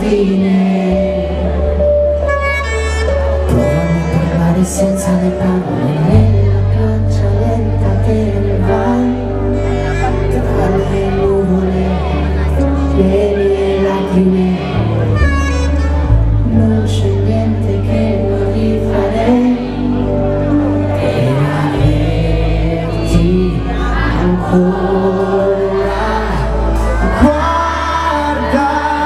fine. Provami a parlare senza le parole, nella pioggia lenta te ne vai, tra le nuvole, pieni e lacrime. Non c'è niente che non rifarei per averti ancora. Guardami,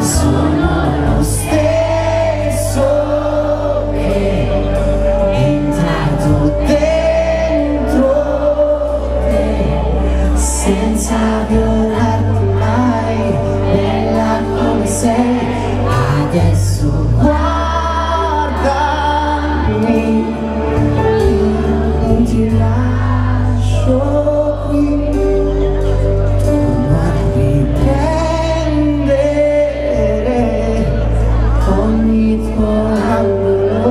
sono lo stesso che è entrato dentro te, senza violarti mai, bella come sei. Adesso guardami, non ti lascio qui, non riprendere ogni tuo angolo,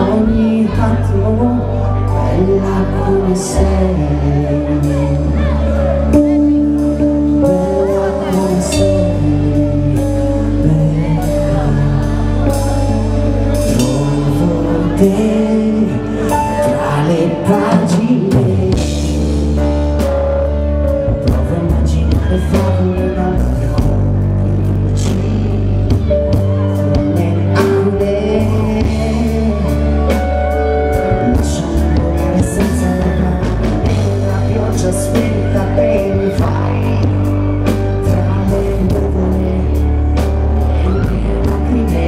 ogni attimo, bella come sei. Tra le pagine provo a immaginare favole d'amore complici, nelle acque lasciami volare senza le mani, nella pioggia spenta che mi fai, tra le nuvole e le lacrime.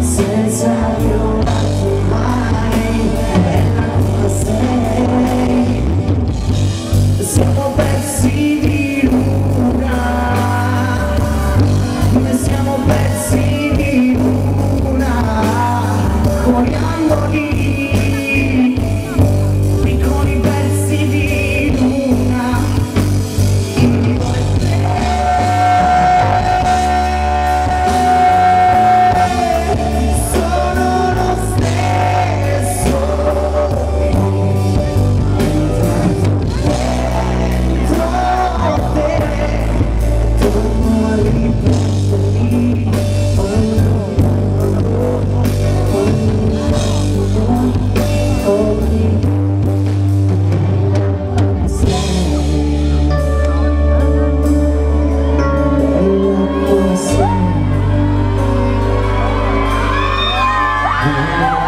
Senza violarti mai, bella come sei. Siamo pezzi di luna, noi siamo pezzi di luna, coriandoli piccoli pezzi di luna. Yeah.